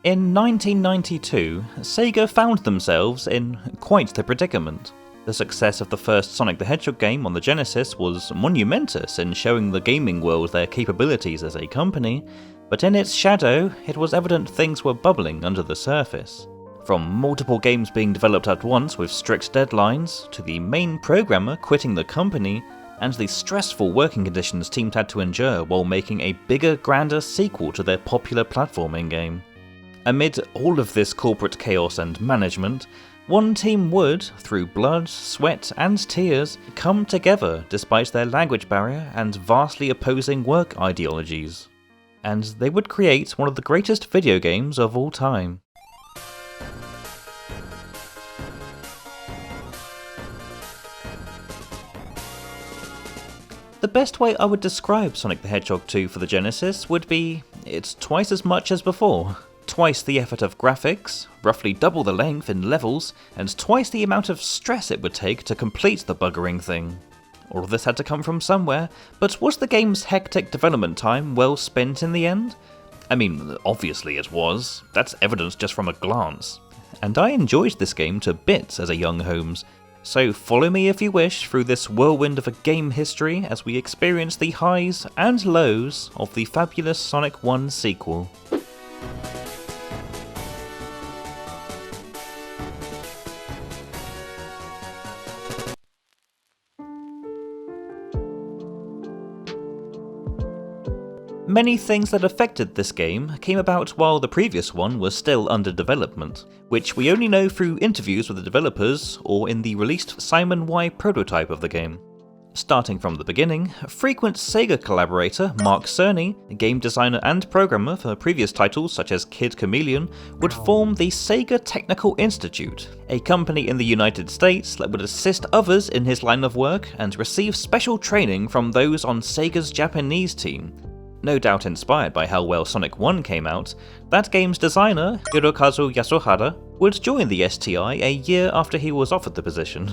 In 1992, SEGA found themselves in quite the predicament. The success of the first Sonic the Hedgehog game on the Genesis was monumentous in showing the gaming world their capabilities as a company, but in its shadow, it was evident things were bubbling under the surface. From multiple games being developed at once with strict deadlines, to the main programmer quitting the company, and the stressful working conditions teams had to endure while making a bigger, grander sequel to their popular platforming game. Amid all of this corporate chaos and management, one team would, through blood, sweat and tears, come together despite their language barrier and vastly opposing work ideologies. And they would create one of the greatest video games of all time. The best way I would describe Sonic the Hedgehog 2 for the Genesis would be, it's twice as much as before. Twice the effort of graphics, roughly double the length in levels, and twice the amount of stress it would take to complete the buggering thing. All of this had to come from somewhere, but was the game's hectic development time well spent in the end? I mean, obviously it was. That's evident just from a glance. And I enjoyed this game to bits as a young Holmes, so follow me if you wish through this whirlwind of a game history as we experience the highs and lows of the fabulous Sonic 1 sequel. Many things that affected this game came about while the previous one was still under development, which we only know through interviews with the developers or in the released Simon Y prototype of the game. Starting from the beginning, frequent SEGA collaborator Mark Cerny, game designer and programmer for previous titles such as Kid Chameleon, would form the SEGA Technical Institute, a company in the United States that would assist others in his line of work and receive special training from those on SEGA's Japanese team. No doubt inspired by how well Sonic 1 came out, that game's designer, Hirokazu Yasuhara, would join the STI a year after he was offered the position.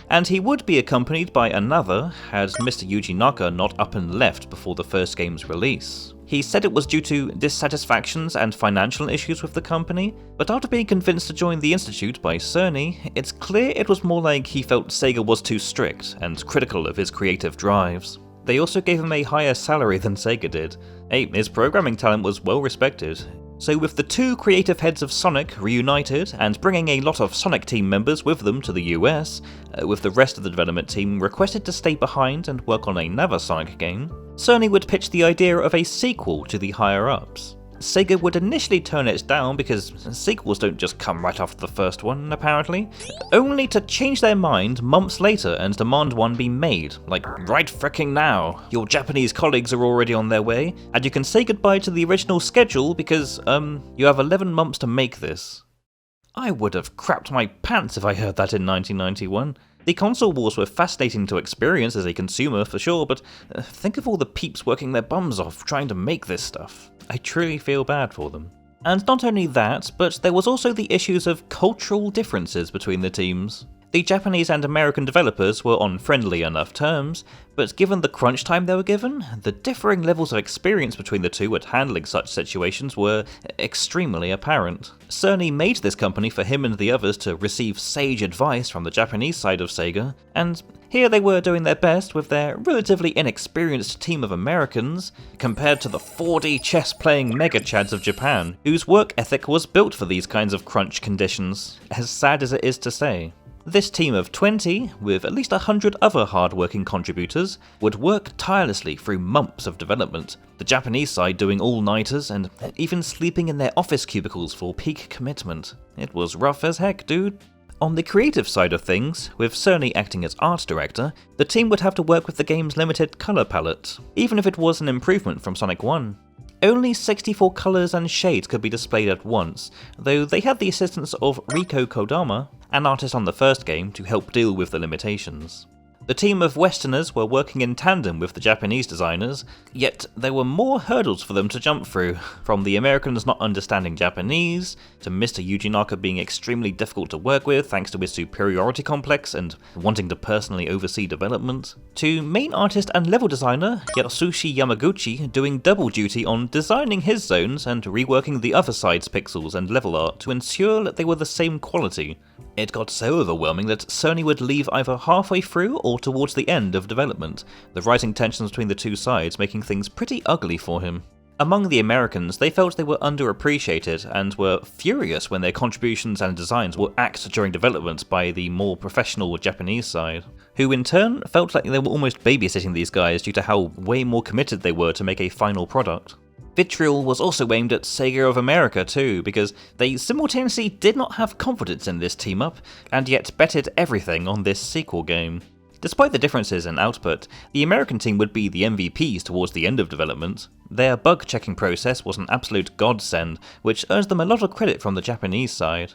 And he would be accompanied by another, had Mr. Yuji Naka not up and left before the first game's release. He said it was due to dissatisfactions and financial issues with the company, but after being convinced to join the Institute by Cerny, it's clear it was more like he felt SEGA was too strict and critical of his creative drives. They also gave him a higher salary than SEGA did. His programming talent was well respected. So with the two creative heads of Sonic reunited and bringing a lot of Sonic team members with them to the US, with the rest of the development team requested to stay behind and work on another Sonic game, Cerny would pitch the idea of a sequel to the higher-ups. SEGA would initially turn it down because sequels don't just come right after the first one, apparently, only to change their mind months later and demand one be made, like right fricking now. Your Japanese colleagues are already on their way, and you can say goodbye to the original schedule because, you have 11 months to make this. I would have crapped my pants if I heard that in 1991. The console wars were fascinating to experience as a consumer for sure, but think of all the peeps working their bums off trying to make this stuff. I truly feel bad for them. And not only that, but there was also the issues of cultural differences between the teams. The Japanese and American developers were on friendly enough terms, but given the crunch time they were given, the differing levels of experience between the two at handling such situations were extremely apparent. Cerny made this company for him and the others to receive sage advice from the Japanese side of SEGA, and here they were doing their best with their relatively inexperienced team of Americans, compared to the 4D chess-playing mega-chads of Japan, whose work ethic was built for these kinds of crunch conditions, as sad as it is to say. This team of 20, with at least 100 other hard-working contributors, would work tirelessly through months of development, the Japanese side doing all-nighters and even sleeping in their office cubicles for peak commitment. It was rough as heck, dude. On the creative side of things, with Cerny acting as art director, the team would have to work with the game's limited colour palette, even if it was an improvement from Sonic 1. Only 64 colours and shades could be displayed at once, though they had the assistance of Riko Kodama, an artist on the first game, to help deal with the limitations. The team of Westerners were working in tandem with the Japanese designers, yet there were more hurdles for them to jump through, from the Americans not understanding Japanese, to Mr. Yuji Naka being extremely difficult to work with thanks to his superiority complex and wanting to personally oversee development, to main artist and level designer Yasushi Yamaguchi doing double duty on designing his zones and reworking the other side's pixels and level art to ensure that they were the same quality. It got so overwhelming that Sony would leave either halfway through or towards the end of development, the rising tensions between the two sides making things pretty ugly for him. Among the Americans, they felt they were underappreciated and were furious when their contributions and designs were axed during development by the more professional Japanese side, who in turn felt like they were almost babysitting these guys due to how way more committed they were to make a final product. Vitriol was also aimed at SEGA of America too, because they simultaneously did not have confidence in this team-up, and yet betted everything on this sequel game. Despite the differences in output, the American team would be the MVPs towards the end of development. Their bug-checking process was an absolute godsend, which earns them a lot of credit from the Japanese side.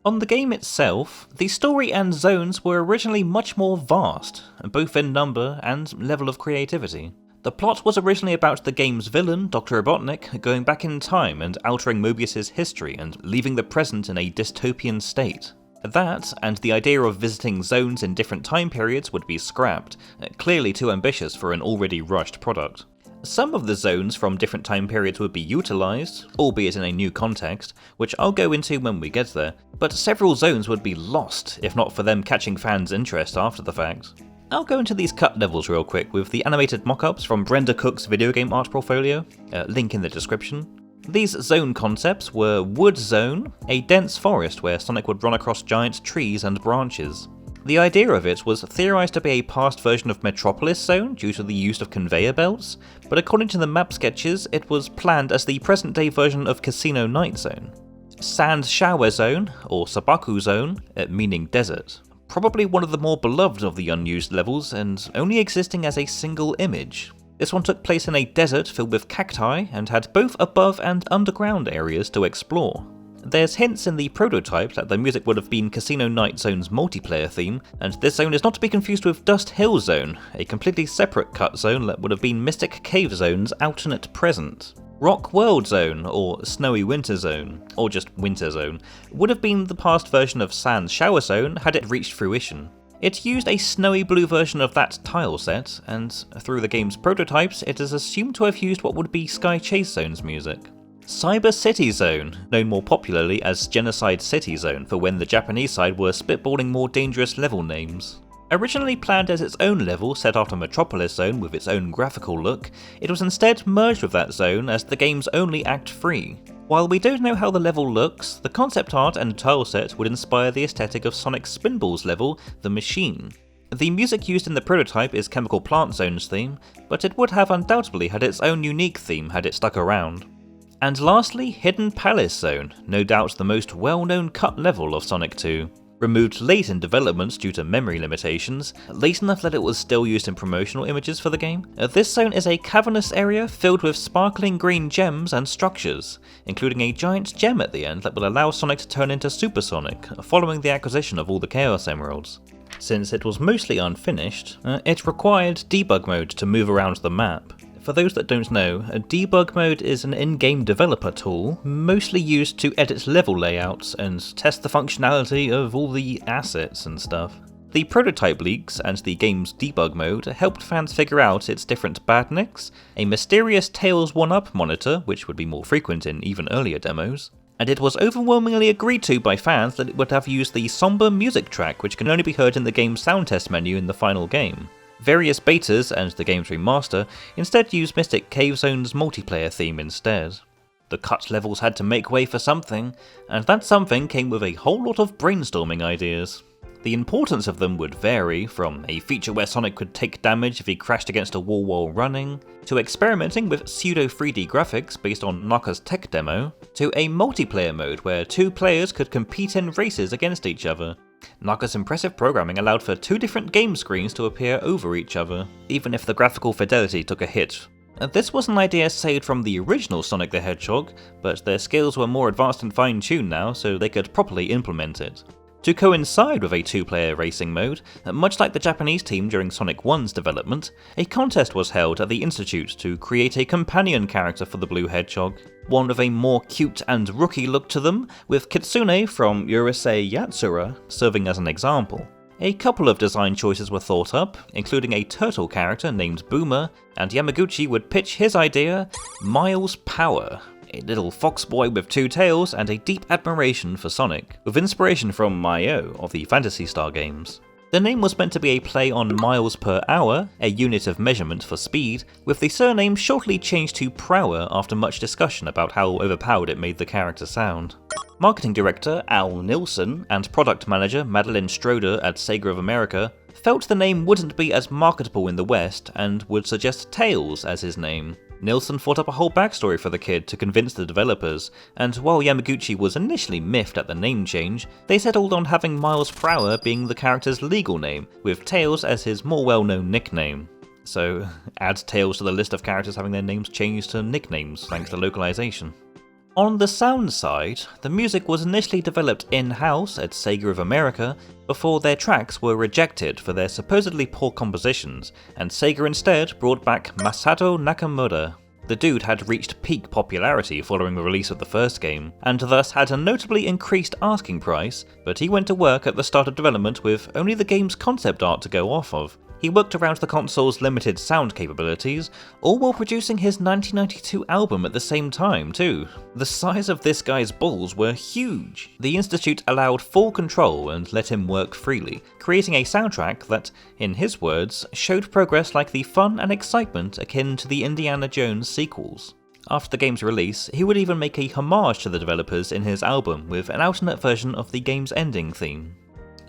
On the game itself, the story and zones were originally much more vast, both in number and level of creativity. The plot was originally about the game's villain, Dr. Robotnik, going back in time and altering Mobius's history and leaving the present in a dystopian state. That, and the idea of visiting zones in different time periods would be scrapped, clearly too ambitious for an already rushed product. Some of the zones from different time periods would be utilised, albeit in a new context, which I'll go into when we get there, but several zones would be lost if not for them catching fans' interest after the fact. I'll go into these cut levels real quick with the animated mock-ups from Brenda Cook's video game art portfolio, link in the description. These zone concepts were Wood Zone, a dense forest where Sonic would run across giant trees and branches. The idea of it was theorised to be a past version of Metropolis Zone due to the use of conveyor belts, but according to the map sketches it was planned as the present day version of Casino Night Zone. Sand Shower Zone, or Sabaku Zone, meaning desert. Probably one of the more beloved of the unused levels, and only existing as a single image. This one took place in a desert filled with cacti, and had both above and underground areas to explore. There's hints in the prototype that the music would have been Casino Night Zone's multiplayer theme, and this zone is not to be confused with Dust Hill Zone, a completely separate cut zone that would have been Mystic Cave Zone's alternate present. Rock World Zone, or Snowy Winter Zone, or just Winter Zone, would have been the past version of Sand Shower Zone had it reached fruition. It used a snowy blue version of that tile set, and through the game's prototypes it is assumed to have used what would be Sky Chase Zone's music. Cyber City Zone, known more popularly as Genocide City Zone for when the Japanese side were spitballing more dangerous level names. Originally planned as its own level set after Metropolis Zone with its own graphical look, it was instead merged with that zone as the game's only Act 3. While we don't know how the level looks, the concept art and tile set would inspire the aesthetic of Sonic Spinball's level, The Machine. The music used in the prototype is Chemical Plant Zone's theme, but it would have undoubtedly had its own unique theme had it stuck around. And lastly, Hidden Palace Zone, no doubt the most well-known cut level of Sonic 2. Removed late in development due to memory limitations, late enough that it was still used in promotional images for the game, this zone is a cavernous area filled with sparkling green gems and structures, including a giant gem at the end that will allow Sonic to turn into Super Sonic, following the acquisition of all the Chaos Emeralds. Since it was mostly unfinished, it required debug mode to move around the map. For those that don't know, a debug mode is an in-game developer tool, mostly used to edit level layouts and test the functionality of all the assets and stuff. The prototype leaks and the game's debug mode helped fans figure out its different badniks, a mysterious Tails 1-up monitor, which would be more frequent in even earlier demos, and it was overwhelmingly agreed to by fans that it would have used the somber music track which can only be heard in the game's sound test menu in the final game. Various betas and the game's remaster instead used Mystic Cave Zone's multiplayer theme instead. The cut levels had to make way for something, and that something came with a whole lot of brainstorming ideas. The importance of them would vary, from a feature where Sonic could take damage if he crashed against a wall while running, to experimenting with pseudo 3D graphics based on Naka's tech demo, to a multiplayer mode where two players could compete in races against each other. Naka's impressive programming allowed for two different game screens to appear over each other, even if the graphical fidelity took a hit. This was an idea saved from the original Sonic the Hedgehog, but their skills were more advanced and fine-tuned now, so they could properly implement it. To coincide with a two-player racing mode, much like the Japanese team during Sonic 1's development, a contest was held at the Institute to create a companion character for the Blue Hedgehog, one with a more cute and rookie look to them, with Kitsune from Urusei Yatsura serving as an example. A couple of design choices were thought up, including a turtle character named Boomer, and Yamaguchi would pitch his idea, Miles Power, a little fox boy with two tails and a deep admiration for Sonic, with inspiration from Maio of the Phantasy Star games. The name was meant to be a play on miles per hour, a unit of measurement for speed, with the surname shortly changed to Prower after much discussion about how overpowered it made the character sound. Marketing director Al Nilsson and product manager Madeline Stroder at SEGA of America felt the name wouldn't be as marketable in the West and would suggest Tails as his name. Nilsson thought up a whole backstory for the kid to convince the developers, and while Yamaguchi was initially miffed at the name change, they settled on having Miles Prower being the character's legal name, with Tails as his more well-known nickname. So, add Tails to the list of characters having their names changed to nicknames thanks to localization. On the sound side, the music was initially developed in-house at SEGA of America before their tracks were rejected for their supposedly poor compositions, and SEGA instead brought back Masato Nakamura. The dude had reached peak popularity following the release of the first game, and thus had a notably increased asking price, but he went to work at the start of development with only the game's concept art to go off of. He worked around the console's limited sound capabilities, all while producing his 1992 album at the same time too. The size of this guy's balls were huge. The Institute allowed full control and let him work freely, creating a soundtrack that, in his words, showed progress like the fun and excitement akin to the Indiana Jones sequels. After the game's release, he would even make a homage to the developers in his album with an alternate version of the game's ending theme.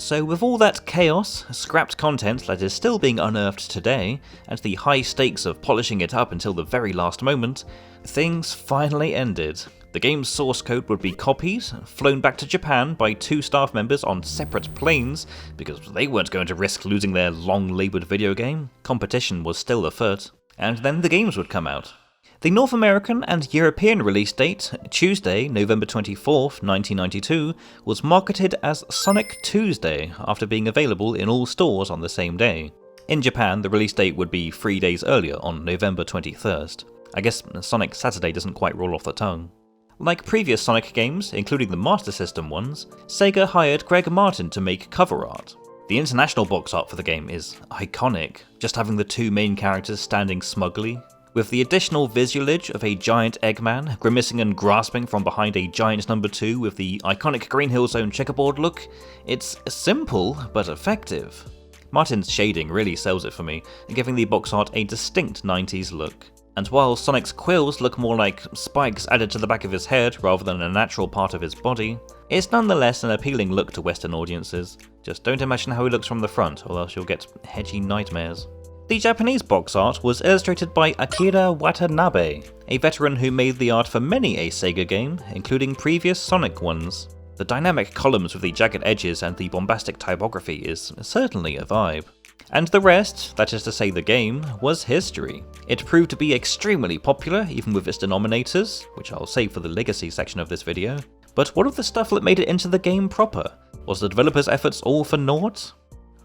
So with all that chaos, scrapped content that is still being unearthed today, and the high stakes of polishing it up until the very last moment, things finally ended. The game's source code would be copied, flown back to Japan by two staff members on separate planes, because they weren't going to risk losing their long-laboured video game. Competition was still afoot. And then the games would come out. The North American and European release date, Tuesday, November 24th, 1992, was marketed as Sonic Tuesday after being available in all stores on the same day. In Japan, the release date would be 3 days earlier on November 21st. I guess Sonic Saturday doesn't quite roll off the tongue. Like previous Sonic games, including the Master System ones, SEGA hired Greg Martin to make cover art. The international box art for the game is iconic, just having the two main characters standing smugly, with the additional visualage of a giant Eggman grimacing and grasping from behind a giant number 2 with the iconic Green Hill Zone checkerboard look. It's simple but effective. Martin's shading really sells it for me, giving the box art a distinct 90s look. And while Sonic's quills look more like spikes added to the back of his head rather than a natural part of his body, it's nonetheless an appealing look to Western audiences. Just don't imagine how he looks from the front, or else you'll get hedgy nightmares. The Japanese box art was illustrated by Akira Watanabe, a veteran who made the art for many a SEGA game, including previous Sonic ones. The dynamic columns with the jagged edges and the bombastic typography is certainly a vibe. And the rest, that is to say the game, was history. It proved to be extremely popular, even with its denominators, which I'll save for the legacy section of this video. But what of the stuff that made it into the game proper? Was the developers' efforts all for naught?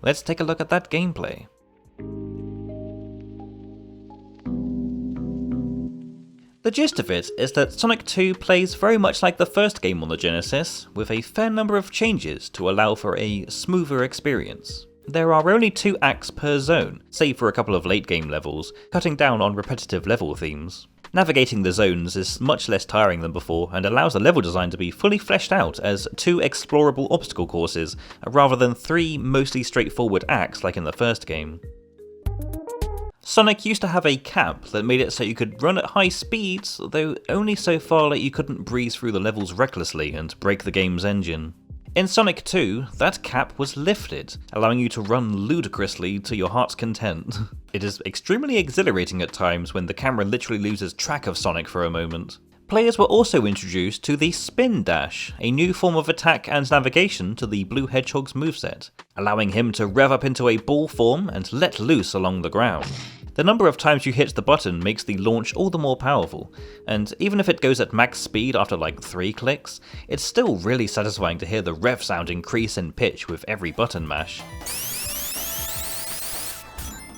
Let's take a look at that gameplay. The gist of it is that Sonic 2 plays very much like the first game on the Genesis, with a fair number of changes to allow for a smoother experience. There are only 2 acts per zone, save for a couple of late game levels, cutting down on repetitive level themes. Navigating the zones is much less tiring than before and allows the level design to be fully fleshed out as 2 explorable obstacle courses, rather than 3 mostly straightforward acts like in the first game. Sonic used to have a cap that made it so you could run at high speeds, though only so far that you couldn't breeze through the levels recklessly and break the game's engine. In Sonic 2, that cap was lifted, allowing you to run ludicrously to your heart's content. It is extremely exhilarating at times when the camera literally loses track of Sonic for a moment. Players were also introduced to the Spin Dash, a new form of attack and navigation to the Blue Hedgehog's moveset, allowing him to rev up into a ball form and let loose along the ground. The number of times you hit the button makes the launch all the more powerful, and even if it goes at max speed after like 3 clicks, it's still really satisfying to hear the rev sound increase in pitch with every button mash.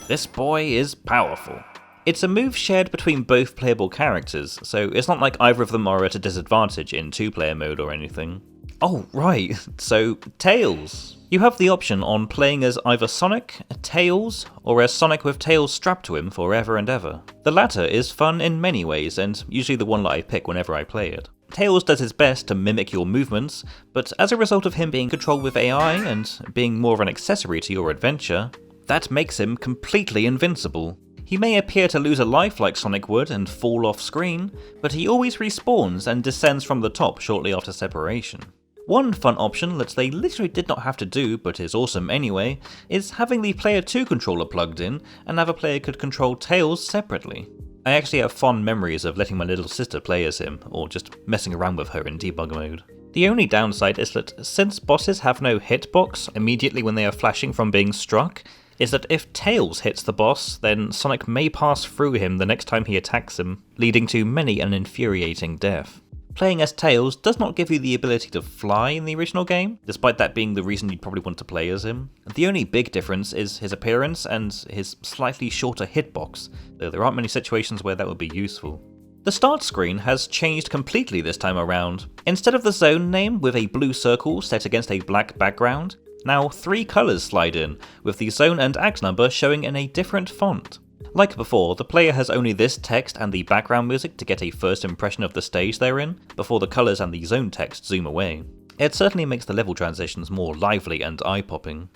This boy is powerful. It's a move shared between both playable characters, so it's not like either of them are at a disadvantage in 2-player mode or anything. Oh right, so Tails. You have the option on playing as either Sonic, Tails, or as Sonic with Tails strapped to him forever and ever. The latter is fun in many ways, and usually the one that I pick whenever I play it. Tails does his best to mimic your movements, but as a result of him being controlled with AI and being more of an accessory to your adventure, that makes him completely invincible. He may appear to lose a life like Sonic would and fall off screen, but he always respawns and descends from the top shortly after separation. One fun option that they literally did not have to do, but is awesome anyway, is having the Player 2 controller plugged in, and another player could control Tails separately. I actually have fond memories of letting my little sister play as him, or just messing around with her in debug mode. The only downside is that since bosses have no hitbox immediately when they are flashing from being struck, is that if Tails hits the boss, then Sonic may pass through him the next time he attacks him, leading to many an infuriating death. Playing as Tails does not give you the ability to fly in the original game, despite that being the reason you'd probably want to play as him. The only big difference is his appearance and his slightly shorter hitbox, though there aren't many situations where that would be useful. The start screen has changed completely this time around. Instead of the zone name with a blue circle set against a black background, now 3 colours slide in, with the zone and act number showing in a different font. Like before, the player has only this text and the background music to get a first impression of the stage they're in, before the colours and the zone text zoom away. It certainly makes the level transitions more lively and eye-popping.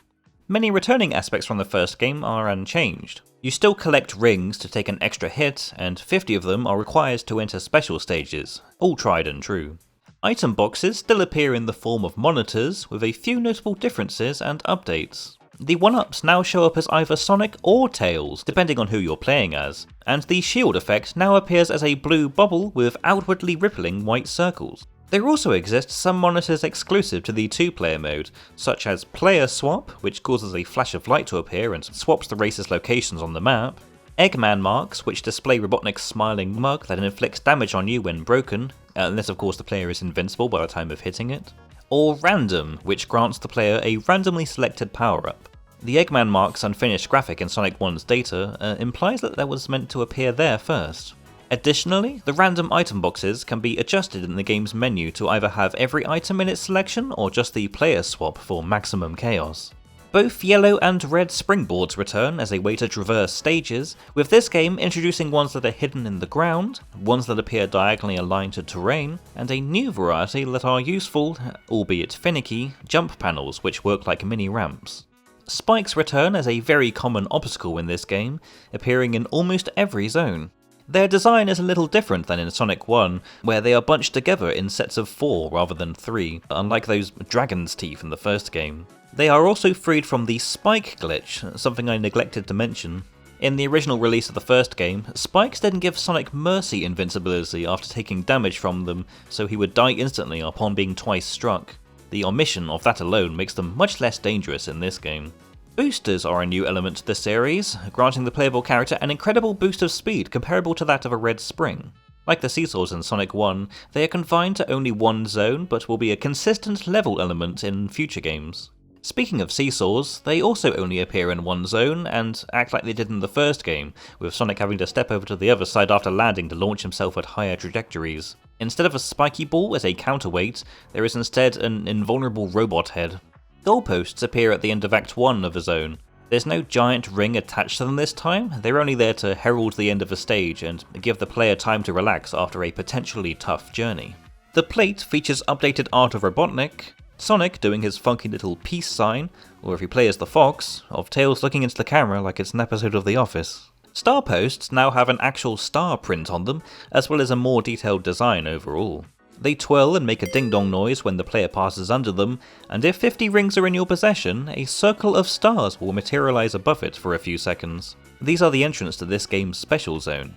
Many returning aspects from the first game are unchanged. You still collect rings to take an extra hit, and 50 of them are required to enter special stages, all tried and true. Item boxes still appear in the form of monitors, with a few notable differences and updates. The 1-ups now show up as either Sonic or Tails, depending on who you're playing as, and the shield effect now appears as a blue bubble with outwardly rippling white circles. There also exist some monitors exclusive to the 2-player mode, such as Player Swap, which causes a flash of light to appear and swaps the race's locations on the map, Eggman marks, which display Robotnik's smiling mug that inflicts damage on you when broken, unless of course the player is invincible by the time of hitting it, or Random, which grants the player a randomly selected power-up. The Eggman mark's unfinished graphic in Sonic 1's data implies that was meant to appear there first. Additionally, the random item boxes can be adjusted in the game's menu to either have every item in its selection or just the player swap for maximum chaos. Both yellow and red springboards return as a way to traverse stages, with this game introducing ones that are hidden in the ground, ones that appear diagonally aligned to terrain, and a new variety that are useful, albeit finicky, jump panels which work like mini ramps. Spikes return as a very common obstacle in this game, appearing in almost every zone. Their design is a little different than in Sonic 1, where they are bunched together in sets of 4 rather than 3, unlike those dragon's teeth in the first game. They are also freed from the spike glitch, something I neglected to mention. In the original release of the first game, spikes didn't give Sonic mercy invincibility after taking damage from them, so he would die instantly upon being twice struck. The omission of that alone makes them much less dangerous in this game. Boosters are a new element to the series, granting the playable character an incredible boost of speed comparable to that of a red spring. Like the seesaws in Sonic 1, they are confined to only one zone, but will be a consistent level element in future games. Speaking of seesaws, they also only appear in one zone, and act like they did in the first game, with Sonic having to step over to the other side after landing to launch himself at higher trajectories. Instead of a spiky ball as a counterweight, there is instead an invulnerable robot head. Goalposts appear at the end of Act 1 of a zone. There's no giant ring attached to them this time, they're only there to herald the end of a stage and give the player time to relax after a potentially tough journey. The plate features updated art of Robotnik, Sonic doing his funky little peace sign, or if you play as the fox, of Tails looking into the camera like it's an episode of The Office. Star posts now have an actual star print on them, as well as a more detailed design overall. They twirl and make a ding-dong noise when the player passes under them, and if 50 rings are in your possession, a circle of stars will materialise above it for a few seconds. These are the entrance to this game's special zone.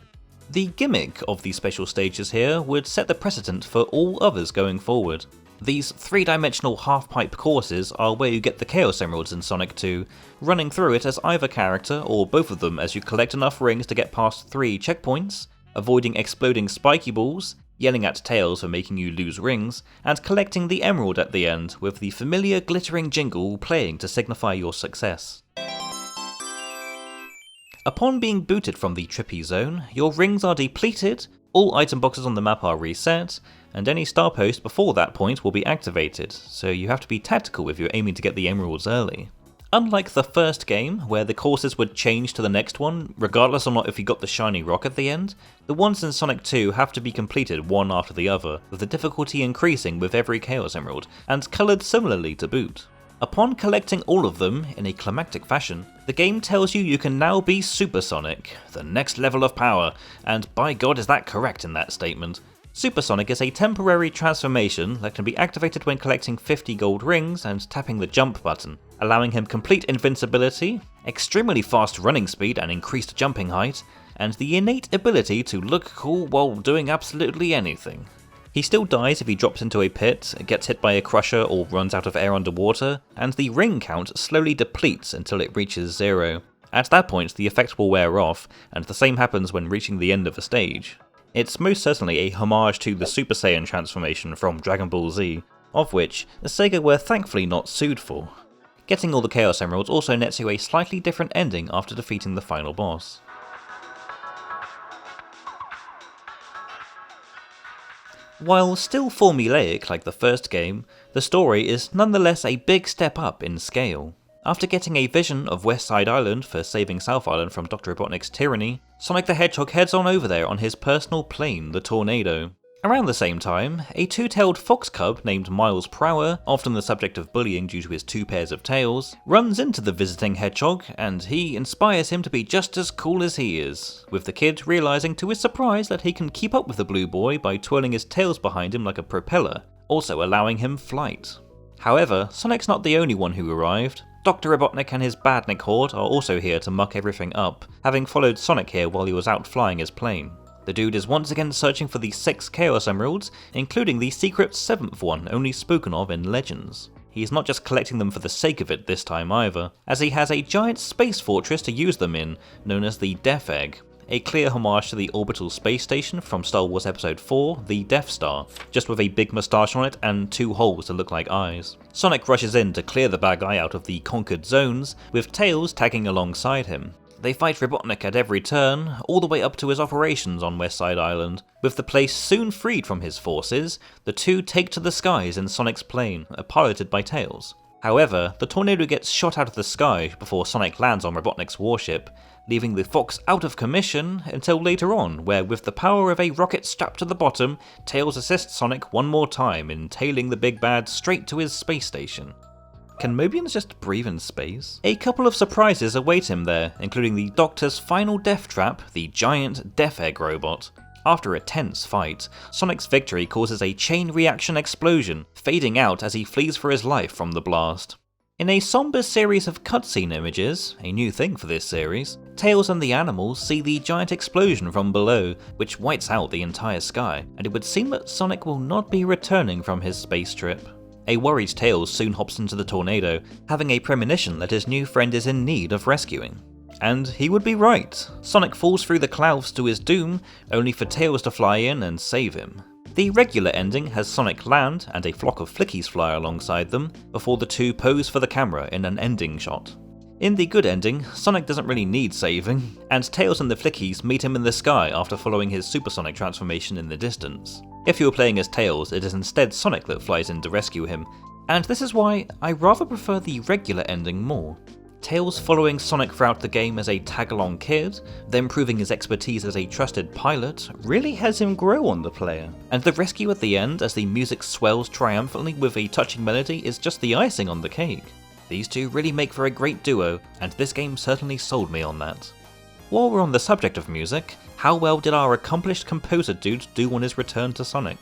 The gimmick of these special stages here would set the precedent for all others going forward. These 3-dimensional half-pipe courses are where you get the Chaos Emeralds in Sonic 2, running through it as either character or both of them as you collect enough rings to get past 3 checkpoints, avoiding exploding spiky balls, yelling at Tails for making you lose rings, and collecting the emerald at the end with the familiar glittering jingle playing to signify your success. Upon being booted from the trippy zone, your rings are depleted, all item boxes on the map are reset, and any star post before that point will be activated, so you have to be tactical if you're aiming to get the emeralds early. Unlike the first game, where the courses would change to the next one, regardless or not if you got the shiny rock at the end, the ones in Sonic 2 have to be completed one after the other, with the difficulty increasing with every Chaos Emerald, and coloured similarly to boot. Upon collecting all of them, in a climactic fashion, the game tells you can now be Super Sonic, the next level of power, and by God is that correct in that statement. Super Sonic is a temporary transformation that can be activated when collecting 50 gold rings and tapping the jump button, allowing him complete invincibility, extremely fast running speed and increased jumping height, and the innate ability to look cool while doing absolutely anything. He still dies if he drops into a pit, gets hit by a crusher or runs out of air underwater, and the ring count slowly depletes until it reaches 0. At that point the effect will wear off, and the same happens when reaching the end of a stage. It's most certainly a homage to the Super Saiyan transformation from Dragon Ball Z, of which SEGA were thankfully not sued for. Getting all the Chaos Emeralds also nets you a slightly different ending after defeating the final boss. While still formulaic like the first game, the story is nonetheless a big step up in scale. After getting a vision of West Side Island for saving South Island from Dr. Robotnik's tyranny, Sonic the Hedgehog heads on over there on his personal plane, the Tornado. Around the same time, a two-tailed fox cub named Miles Prower, often the subject of bullying due to his 2 pairs of tails, runs into the visiting hedgehog, and he inspires him to be just as cool as he is, with the kid realising to his surprise that he can keep up with the blue boy by twirling his tails behind him like a propeller, also allowing him flight. However, Sonic's not the only one who arrived. Dr. Robotnik and his Badnik horde are also here to muck everything up, having followed Sonic here while he was out flying his plane. The dude is once again searching for the 6 Chaos Emeralds, including the secret 7th one only spoken of in Legends. He's not just collecting them for the sake of it this time either, as he has a giant space fortress to use them in, known as the Death Egg, a clear homage to the orbital space station from Star Wars Episode 4, the Death Star, just with a big moustache on it and 2 holes that look like eyes. Sonic rushes in to clear the bad guy out of the conquered zones, with Tails tagging alongside him. They fight Robotnik at every turn, all the way up to his operations on West Side Island. With the place soon freed from his forces, the two take to the skies in Sonic's plane, piloted by Tails. However, the tornado gets shot out of the sky before Sonic lands on Robotnik's warship, leaving the Fox out of commission until later on, where with the power of a rocket strapped to the bottom, Tails assists Sonic one more time in tailing the big bad straight to his space station. Can Mobians just breathe in space? A couple of surprises await him there, including the Doctor's final death trap, the giant Death Egg robot. After a tense fight, Sonic's victory causes a chain reaction explosion, fading out as he flees for his life from the blast. In a somber series of cutscene images, a new thing for this series, Tails and the animals see the giant explosion from below, which whites out the entire sky, and it would seem that Sonic will not be returning from his space trip. A worried Tails soon hops into the tornado, having a premonition that his new friend is in need of rescuing. And he would be right. Sonic falls through the clouds to his doom, only for Tails to fly in and save him. The regular ending has Sonic land and a flock of flickies fly alongside them, before the two pose for the camera in an ending shot. In the good ending, Sonic doesn't really need saving, and Tails and the flickies meet him in the sky after following his supersonic transformation in the distance. If you were playing as Tails, it is instead Sonic that flies in to rescue him, and this is why I rather prefer the regular ending more. Tails following Sonic throughout the game as a tag-along kid, then proving his expertise as a trusted pilot, really has him grow on the player. And the rescue at the end as the music swells triumphantly with a touching melody is just the icing on the cake. These two really make for a great duo, and this game certainly sold me on that. While we're on the subject of music, how well did our accomplished composer dude do on his return to Sonic?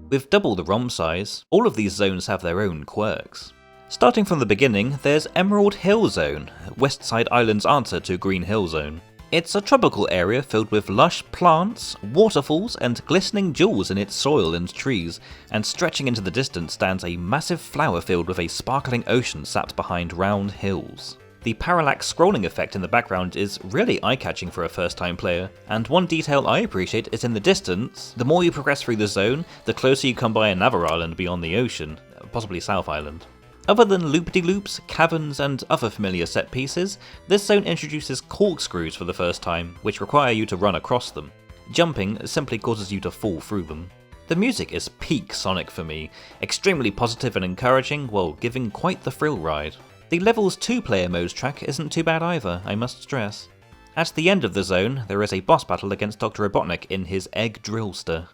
With double the ROM size, all of these zones have their own quirks. Starting from the beginning, there's Emerald Hill Zone, West Side Island's answer to Green Hill Zone. It's a tropical area filled with lush plants, waterfalls, and glistening jewels in its soil and trees, and stretching into the distance stands a massive flower field with a sparkling ocean sat behind round hills. The parallax scrolling effect in the background is really eye-catching for a first-time player, and one detail I appreciate is in the distance, the more you progress through the zone, the closer you come by another island beyond the ocean, possibly South Island. Other than loop-de-loops, caverns, and other familiar set pieces, this zone introduces corkscrews for the first time, which require you to run across them. Jumping simply causes you to fall through them. The music is peak Sonic for me, extremely positive and encouraging while giving quite the thrill ride. The Levels 2-player modes track isn't too bad either, I must stress. At the end of the zone, there is a boss battle against Dr. Robotnik in his egg drillster.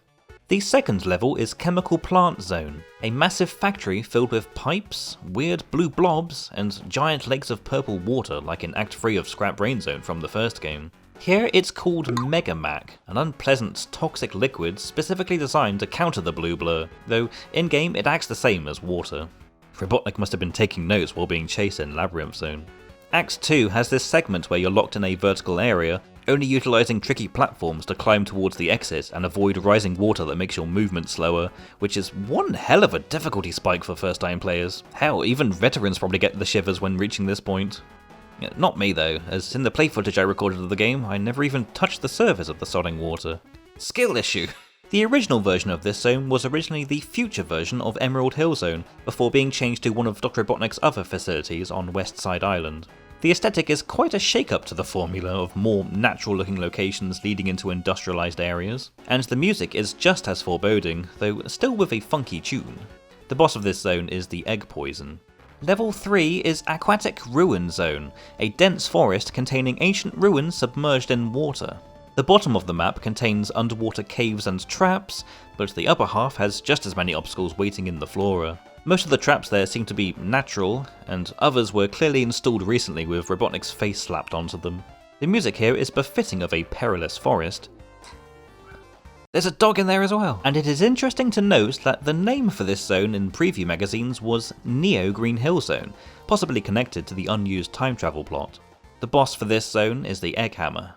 The second level is Chemical Plant Zone, a massive factory filled with pipes, weird blue blobs, and giant lakes of purple water like in Act 3 of Scrap Brain Zone from the first game. Here it's called Megamac, an unpleasant toxic liquid specifically designed to counter the blue blur, though in-game it acts the same as water. Robotnik must have been taking notes while being chased in Labyrinth Zone. Act 2 has this segment where you're locked in a vertical area, only utilising tricky platforms to climb towards the exit and avoid rising water that makes your movement slower, which is one hell of a difficulty spike for first time players. Hell, even veterans probably get the shivers when reaching this point. Not me though, as in the play footage I recorded of the game, I never even touched the surface of the sodding water. Skill issue! The original version of this zone was originally the future version of Emerald Hill Zone, before being changed to one of Dr. Robotnik's other facilities on West Side Island. The aesthetic is quite a shake-up to the formula of more natural-looking locations leading into industrialised areas, and the music is just as foreboding, though still with a funky tune. The boss of this zone is the Egg Poison. Level 3 is Aquatic Ruin Zone, a dense forest containing ancient ruins submerged in water. The bottom of the map contains underwater caves and traps, but the upper half has just as many obstacles waiting in the flora. Most of the traps there seem to be natural, and others were clearly installed recently with Robotnik's face slapped onto them. The music here is befitting of a perilous forest. There's a dog in there as well! And it is interesting to note that the name for this zone in preview magazines was Neo Green Hill Zone, possibly connected to the unused time travel plot. The boss for this zone is the Egg Hammer.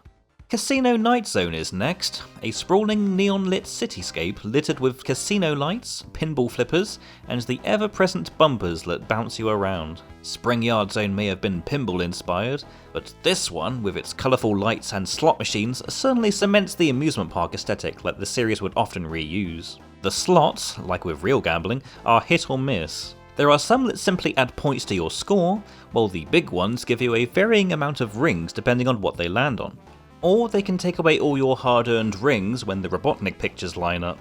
Casino Night Zone is next, a sprawling neon-lit cityscape littered with casino lights, pinball flippers, and the ever-present bumpers that bounce you around. Spring Yard Zone may have been pinball-inspired, but this one, with its colourful lights and slot machines, certainly cements the amusement park aesthetic that the series would often reuse. The slots, like with real gambling, are hit or miss. There are some that simply add points to your score, while the big ones give you a varying amount of rings depending on what they land on. Or they can take away all your hard-earned rings when the Robotnik pictures line up.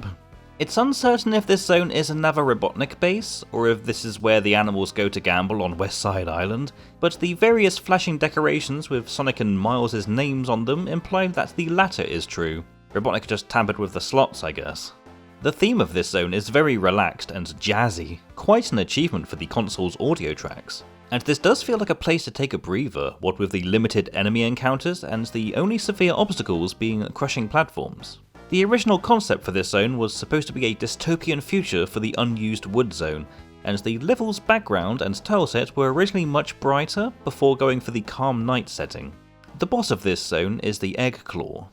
It's uncertain if this zone is another Robotnik base, or if this is where the animals go to gamble on West Side Island, but the various flashing decorations with Sonic and Miles' names on them imply that the latter is true. Robotnik just tampered with the slots, I guess. The theme of this zone is very relaxed and jazzy, quite an achievement for the console's audio tracks. And this does feel like a place to take a breather, what with the limited enemy encounters and the only severe obstacles being crushing platforms. The original concept for this zone was supposed to be a dystopian future for the unused wood zone, and the level's background and tileset were originally much brighter before going for the calm night setting. The boss of this zone is the Egg Claw.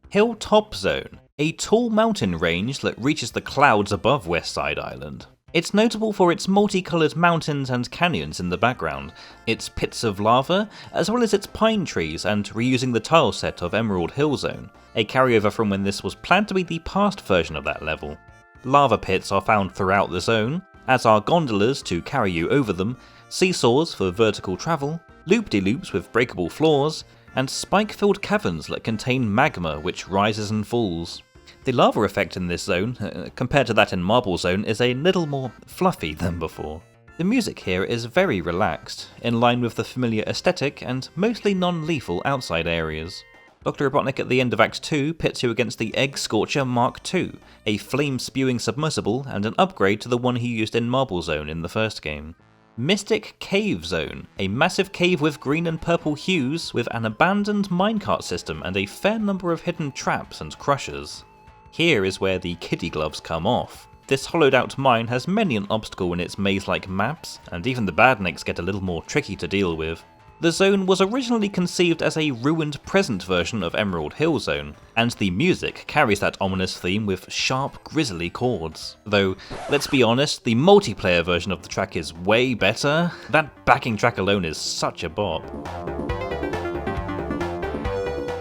Hilltop Zone, a tall mountain range that reaches the clouds above West Side Island. It's notable for its multicoloured mountains and canyons in the background, its pits of lava, as well as its pine trees and reusing the tile set of Emerald Hill Zone, a carryover from when this was planned to be the past version of that level. Lava pits are found throughout the zone, as are gondolas to carry you over them, seesaws for vertical travel, loop-de-loops with breakable floors, and spike-filled caverns that contain magma which rises and falls. The lava effect in this zone, compared to that in Marble Zone, is a little more fluffy than before. The music here is very relaxed, in line with the familiar aesthetic and mostly non-lethal outside areas. Dr. Robotnik at the end of Act 2 pits you against the Egg Scorcher Mark II, a flame-spewing submersible and an upgrade to the one he used in Marble Zone in the first game. Mystic Cave Zone, a massive cave with green and purple hues with an abandoned minecart system and a fair number of hidden traps and crushers. Here is where the kiddie gloves come off. This hollowed out mine has many an obstacle in its maze-like maps, and even the badniks get a little more tricky to deal with. The zone was originally conceived as a ruined present version of Emerald Hill Zone, and the music carries that ominous theme with sharp, grisly chords. Though, let's be honest, the multiplayer version of the track is way better. That backing track alone is such a bop.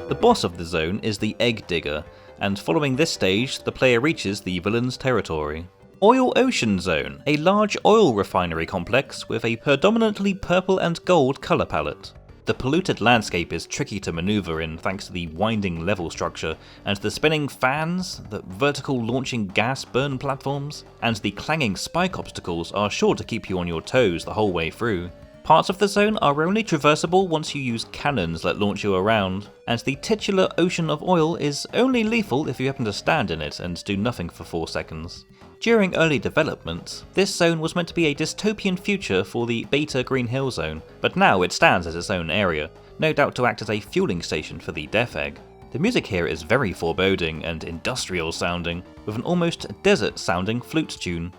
The boss of the zone is the Egg Digger, and following this stage, the player reaches the villain's territory. Oil Ocean Zone, a large oil refinery complex with a predominantly purple and gold colour palette. The polluted landscape is tricky to manoeuvre in thanks to the winding level structure, and the spinning fans, the vertical launching gas burn platforms, and the clanging spike obstacles are sure to keep you on your toes the whole way through. Parts of the zone are only traversable once you use cannons that launch you around, and the titular ocean of oil is only lethal if you happen to stand in it and do nothing for 4 seconds. During early development, this zone was meant to be a dystopian future for the Beta Green Hill Zone, but now it stands as its own area, no doubt to act as a fueling station for the Death Egg. The music here is very foreboding and industrial sounding, with an almost desert sounding flute tune.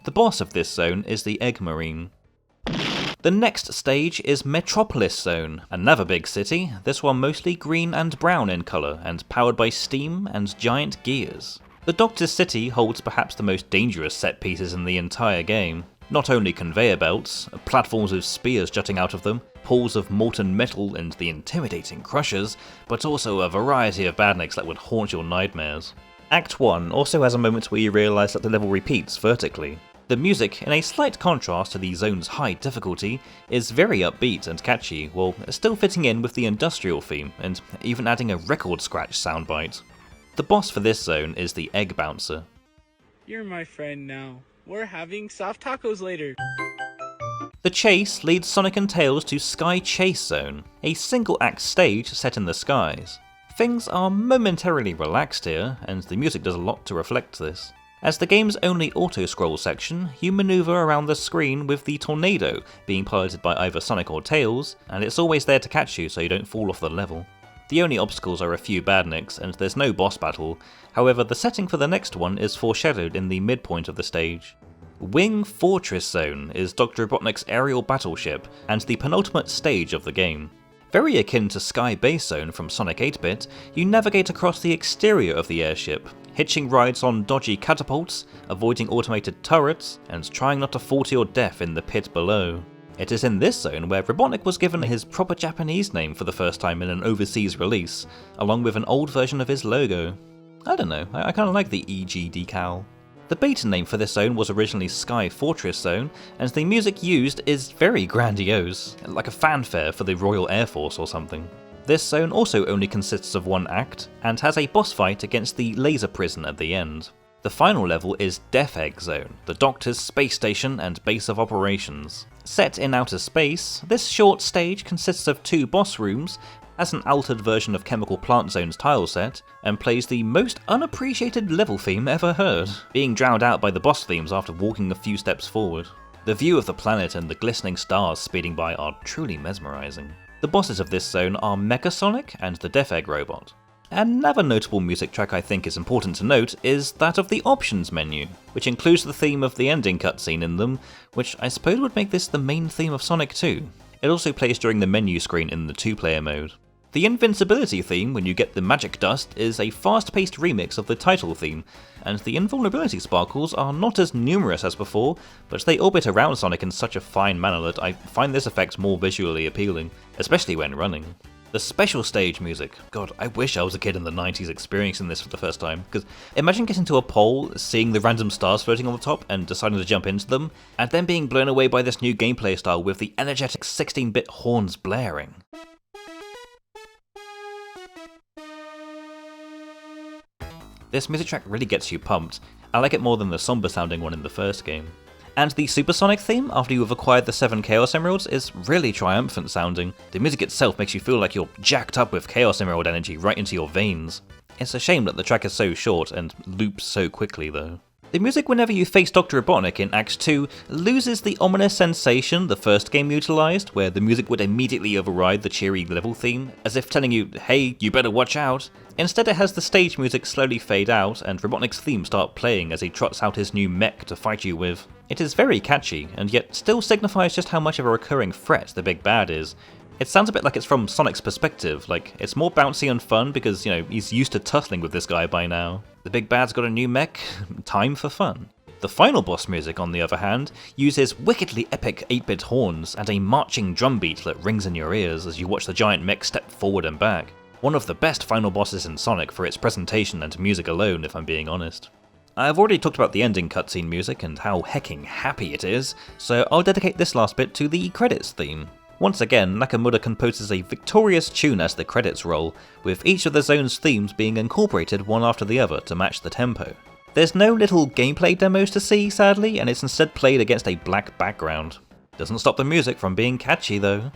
The boss of this zone is the Egg Marine. The next stage is Metropolis Zone, another big city, this one mostly green and brown in colour and powered by steam and giant gears. The Doctor's City holds perhaps the most dangerous set pieces in the entire game. Not only conveyor belts, platforms with spears jutting out of them, pools of molten metal and the intimidating crushers, but also a variety of badniks that would haunt your nightmares. Act 1 also has a moment where you realise that the level repeats vertically. The music, in a slight contrast to the zone's high difficulty, is very upbeat and catchy, while still fitting in with the industrial theme, and even adding a record scratch soundbite. The boss for this zone is the Egg Bouncer. You're my friend now. We're having soft tacos later. The chase leads Sonic and Tails to Sky Chase Zone, a single-act stage set in the skies. Things are momentarily relaxed here, and the music does a lot to reflect this. As the game's only auto-scroll section, you maneuver around the screen with the tornado being piloted by either Sonic or Tails, and it's always there to catch you so you don't fall off the level. The only obstacles are a few badniks, and there's no boss battle, however the setting for the next one is foreshadowed in the midpoint of the stage. Wing Fortress Zone is Dr. Robotnik's aerial battleship, and the penultimate stage of the game. Very akin to Sky Base Zone from Sonic 8-bit, you navigate across the exterior of the airship, hitching rides on dodgy catapults, avoiding automated turrets, and trying not to fall to your death in the pit below. It is in this zone where Robotnik was given his proper Japanese name for the first time in an overseas release, along with an old version of his logo. I don't know, I kinda like the EG decal. The beta name for this zone was originally Sky Fortress Zone, and the music used is very grandiose, like a fanfare for the Royal Air Force or something. This zone also only consists of one act, and has a boss fight against the laser prison at the end. The final level is Death Egg Zone, the Doctor's space station and base of operations. Set in outer space, this short stage consists of 2 boss rooms, has an altered version of Chemical Plant Zone's tile set, and plays the most unappreciated level theme ever heard, being drowned out by the boss themes after walking a few steps forward. The view of the planet and the glistening stars speeding by are truly mesmerising. The bosses of this zone are Mecha Sonic and the Death Egg Robot. Another notable music track I think is important to note is that of the options menu, which includes the theme of the ending cutscene in them, which I suppose would make this the main theme of Sonic 2. It also plays during the menu screen in the 2-player mode. The invincibility theme when you get the magic dust is a fast-paced remix of the title theme, and the invulnerability sparkles are not as numerous as before, but they orbit around Sonic in such a fine manner that I find this effect more visually appealing, especially when running. The special stage music. God, I wish I was a kid in the 90s experiencing this for the first time, because imagine getting to a pole, seeing the random stars floating on the top and deciding to jump into them, and then being blown away by this new gameplay style with the energetic 16-bit horns blaring. This music track really gets you pumped. I like it more than the somber sounding one in the first game. And the Supersonic theme, after you have acquired the 7 Chaos Emeralds, is really triumphant sounding. The music itself makes you feel like you're jacked up with Chaos Emerald energy right into your veins. It's a shame that the track is so short and loops so quickly though. The music whenever you face Dr. Robotnik in Act 2 loses the ominous sensation the first game utilised, where the music would immediately override the cheery level theme, as if telling you, hey, you better watch out. Instead it has the stage music slowly fade out and Robotnik's theme start playing as he trots out his new mech to fight you with. It is very catchy, and yet still signifies just how much of a recurring threat the big bad is. It sounds a bit like it's from Sonic's perspective, like it's more bouncy and fun because, he's used to tussling with this guy by now. The big bad's got a new mech, time for fun. The final boss music, on the other hand, uses wickedly epic 8-bit horns and a marching drum beat that rings in your ears as you watch the giant mech step forward and back. One of the best final bosses in Sonic for its presentation and music alone, if I'm being honest. I've already talked about the ending cutscene music and how hecking happy it is, so I'll dedicate this last bit to the credits theme. Once again, Nakamura composes a victorious tune as the credits roll, with each of the zone's themes being incorporated one after the other to match the tempo. There's no little gameplay demos to see, sadly, and it's instead played against a black background. Doesn't stop the music from being catchy though.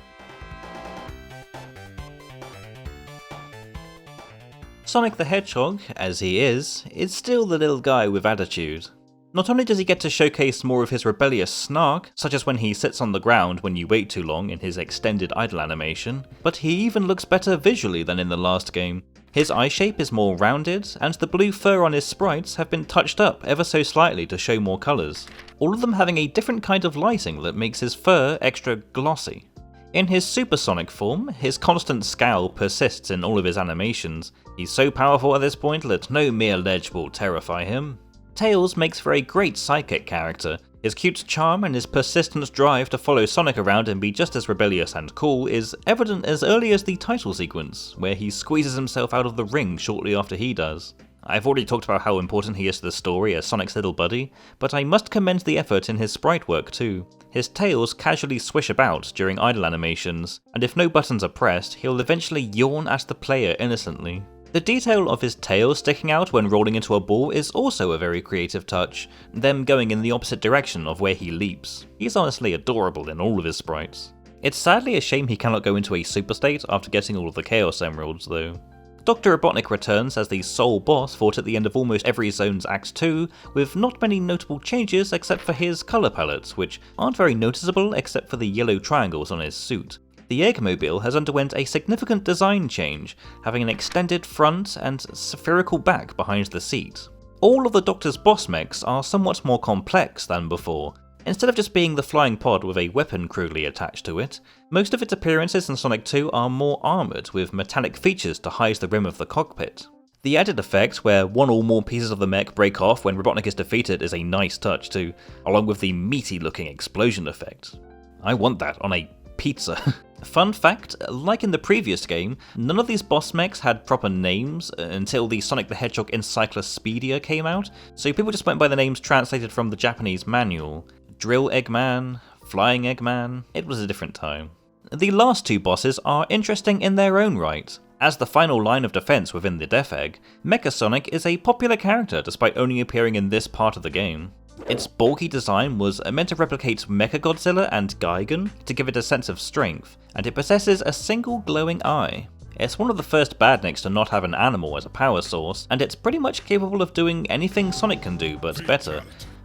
Sonic the Hedgehog, as he is still the little guy with attitude. Not only does he get to showcase more of his rebellious snark, such as when he sits on the ground when you wait too long in his extended idle animation, but he even looks better visually than in the last game. His eye shape is more rounded, and the blue fur on his sprites have been touched up ever so slightly to show more colours, all of them having a different kind of lighting that makes his fur extra glossy. In his supersonic form, his constant scowl persists in all of his animations. He's so powerful at this point that no mere ledge will terrify him. Tails makes for a great sidekick character. His cute charm and his persistent drive to follow Sonic around and be just as rebellious and cool is evident as early as the title sequence, where he squeezes himself out of the ring shortly after he does. I've already talked about how important he is to the story as Sonic's little buddy, but I must commend the effort in his sprite work too. His tails casually swish about during idle animations, and if no buttons are pressed, he'll eventually yawn at the player innocently. The detail of his tail sticking out when rolling into a ball is also a very creative touch, them going in the opposite direction of where he leaps. He's honestly adorable in all of his sprites. It's sadly a shame he cannot go into a super state after getting all of the Chaos Emeralds though. Dr. Robotnik returns as the sole boss fought at the end of almost every zone's Act 2, with not many notable changes except for his colour palettes, which aren't very noticeable except for the yellow triangles on his suit. The Eggmobile has underwent a significant design change, having an extended front and spherical back behind the seat. All of the Doctor's boss mechs are somewhat more complex than before. Instead of just being the flying pod with a weapon crudely attached to it, most of its appearances in Sonic 2 are more armoured with metallic features to hide the rim of the cockpit. The added effect where one or more pieces of the mech break off when Robotnik is defeated is a nice touch too, along with the meaty looking explosion effect. I want that on a pizza. Fun fact, like in the previous game, none of these boss mechs had proper names until the Sonic the Hedgehog Encyclopedia came out, so people just went by the names translated from the Japanese manual. Drill Eggman, Flying Eggman, it was a different time. The last two bosses are interesting in their own right. As the final line of defense within the Death Egg, Mecha Sonic is a popular character despite only appearing in this part of the game. Its bulky design was meant to replicate Mechagodzilla and Gigan to give it a sense of strength, and it possesses a single glowing eye. It's one of the first badniks to not have an animal as a power source, and it's pretty much capable of doing anything Sonic can do, but better.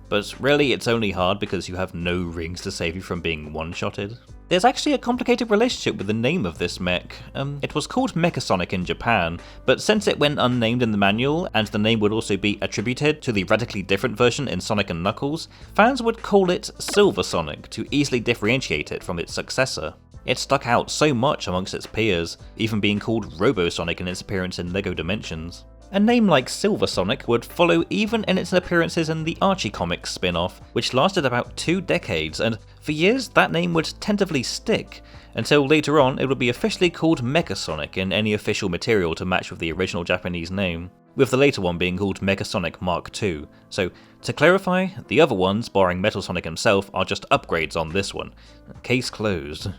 But really it's only hard because you have no rings to save you from being one-shotted. There's actually a complicated relationship with the name of this mech. It was called Mechasonic in Japan, but since it went unnamed in the manual, and the name would also be attributed to the radically different version in Sonic and Knuckles, fans would call it Silver Sonic to easily differentiate it from its successor. It stuck out so much amongst its peers, even being called Robosonic in its appearance in LEGO Dimensions. A name like Silver Sonic would follow even in its appearances in the Archie Comics spin-off, which lasted about 2 decades, and for years that name would tentatively stick, until later on it would be officially called Mechasonic in any official material to match with the original Japanese name, with the later one being called Mechasonic Mark II. So, to clarify, the other ones, barring Metal Sonic himself, are just upgrades on this one. Case closed.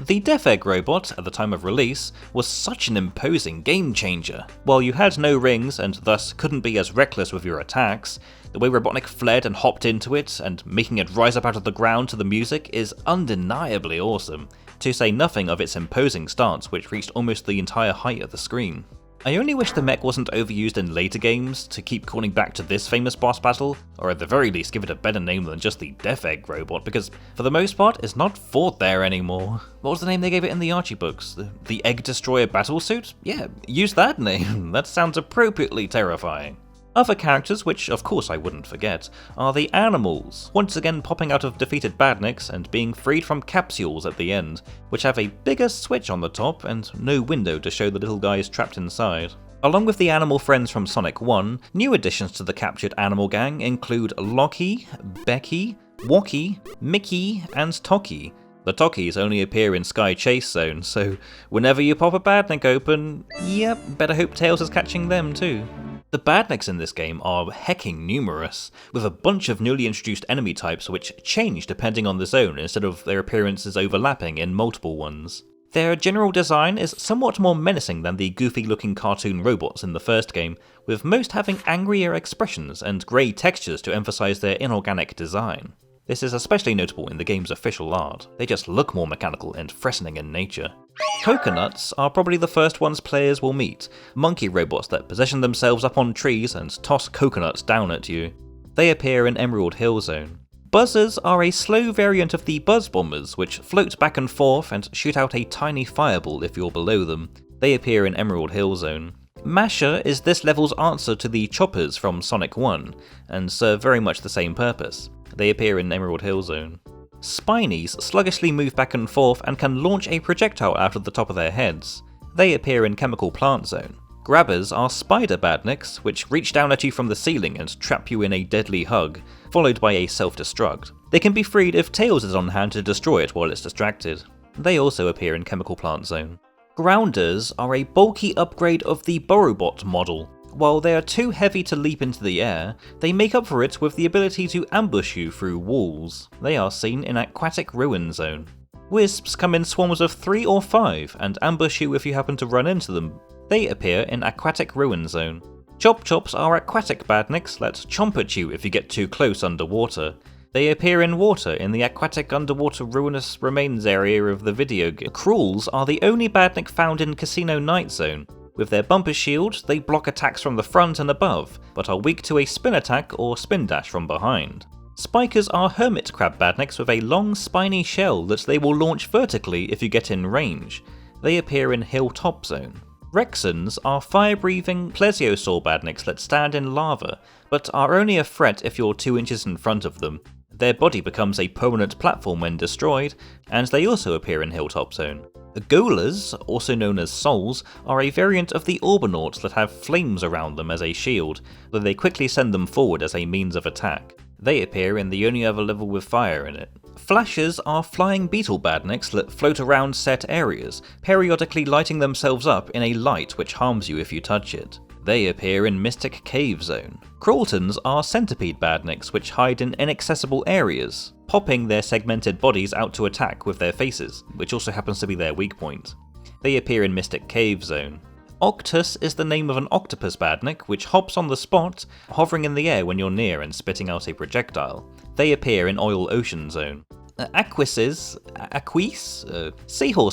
The Death Egg robot, at the time of release, was such an imposing game changer. While you had no rings and thus couldn't be as reckless with your attacks, the way Robotnik fled and hopped into it, and making it rise up out of the ground to the music is undeniably awesome, to say nothing of its imposing stance which reached almost the entire height of the screen. I only wish the mech wasn't overused in later games to keep calling back to this famous boss battle, or at the very least give it a better name than just the Death Egg robot, because for the most part it's not fought there anymore. What was the name they gave it in the Archie books? The Egg Destroyer Battlesuit? Yeah, use that name, that sounds appropriately terrifying. Other characters, which of course I wouldn't forget, are the animals, once again popping out of defeated badniks and being freed from capsules at the end, which have a bigger switch on the top and no window to show the little guys trapped inside. Along with the animal friends from Sonic 1, new additions to the captured animal gang include Lockie, Becky, Wocky, Mickey, and Toki. The Tokis only appear in Sky Chase Zone, so whenever you pop a badnik open, yep, better hope Tails is catching them too. The badniks in this game are hecking numerous, with a bunch of newly introduced enemy types which change depending on the zone instead of their appearances overlapping in multiple ones. Their general design is somewhat more menacing than the goofy-looking cartoon robots in the first game, with most having angrier expressions and grey textures to emphasise their inorganic design. This is especially notable in the game's official art. They just look more mechanical and threatening in nature. Coconuts are probably the first ones players will meet, monkey robots that position themselves up on trees and toss coconuts down at you. They appear in Emerald Hill Zone. Buzzers are a slow variant of the buzz bombers, which float back and forth and shoot out a tiny fireball if you're below them. They appear in Emerald Hill Zone. Masher is this level's answer to the choppers from Sonic 1, and serve very much the same purpose. They appear in Emerald Hill Zone. Spinies sluggishly move back and forth and can launch a projectile out of the top of their heads. They appear in Chemical Plant Zone. Grabbers are spider badniks, which reach down at you from the ceiling and trap you in a deadly hug, followed by a self-destruct. They can be freed if Tails is on hand to destroy it while it's distracted. They also appear in Chemical Plant Zone. Grounders are a bulky upgrade of the Borobot model. While they are too heavy to leap into the air, they make up for it with the ability to ambush you through walls. They are seen in Aquatic Ruin Zone. Wisps come in swarms of 3 or 5 and ambush you if you happen to run into them. They appear in Aquatic Ruin Zone. Chop Chops are aquatic badniks that chomp at you if you get too close underwater. They appear in water in the Aquatic Underwater Ruinous Remains area of the video game. Crawls are the only badnik found in Casino Night Zone. With their bumper shield, they block attacks from the front and above, but are weak to a spin attack or spin dash from behind. Spikers are hermit crab badniks with a long spiny shell that they will launch vertically if you get in range. They appear in Hilltop Zone. Rexons are fire-breathing plesiosaur badniks that stand in lava, but are only a threat if you're 2 inches in front of them. Their body becomes a permanent platform when destroyed, and they also appear in Hilltop Zone. Golas, also known as souls, are a variant of the Orbinauts that have flames around them as a shield, though they quickly send them forward as a means of attack. They appear in the only other level with fire in it. Flashers are flying beetle badniks that float around set areas, periodically lighting themselves up in a light which harms you if you touch it. They appear in Mystic Cave Zone. Crawltons are centipede badniks which hide in inaccessible areas, popping their segmented bodies out to attack with their faces, which also happens to be their weak point. They appear in Mystic Cave Zone. Octus is the name of an octopus badnik which hops on the spot, hovering in the air when you're near and spitting out a projectile. They appear in Oil Ocean Zone. Seahorse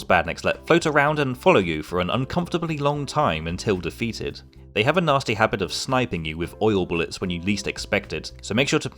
badniks that float around and follow you for an uncomfortably long time until defeated. They have a nasty habit of sniping you with oil bullets when you least expect it, so make sure to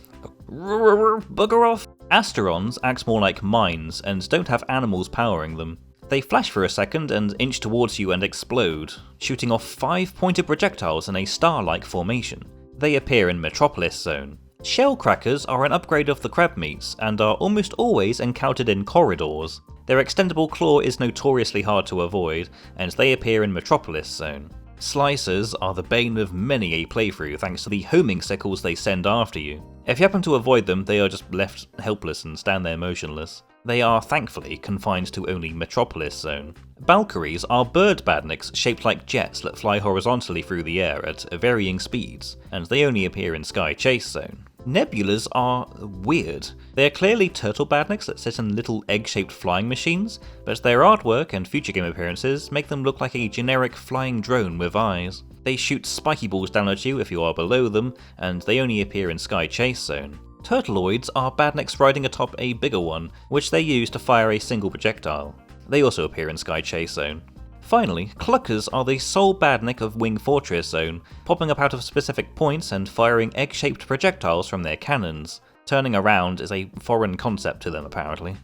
bugger off. Asterons act more like mines and don't have animals powering them. They flash for a second and inch towards you and explode, shooting off 5-pointed projectiles in a star-like formation. They appear in Metropolis Zone. Shellcrackers are an upgrade of the crab meats and are almost always encountered in corridors. Their extendable claw is notoriously hard to avoid, and they appear in Metropolis Zone. Slicers are the bane of many a playthrough thanks to the homing sickles they send after you. If you happen to avoid them, they are just left helpless and stand there motionless. They are thankfully confined to only Metropolis Zone. Valkyries are bird badniks shaped like jets that fly horizontally through the air at varying speeds, and they only appear in Sky Chase Zone. Nebulas are weird. They are clearly turtle badniks that sit in little egg-shaped flying machines, but their artwork and future game appearances make them look like a generic flying drone with eyes. They shoot spiky balls down at you if you are below them, and they only appear in Sky Chase Zone. Turtleoids are badniks riding atop a bigger one, which they use to fire a single projectile. They also appear in Sky Chase Zone. Finally, Cluckers are the sole badnik of Wing Fortress Zone, popping up out of specific points and firing egg-shaped projectiles from their cannons. Turning around is a foreign concept to them, apparently.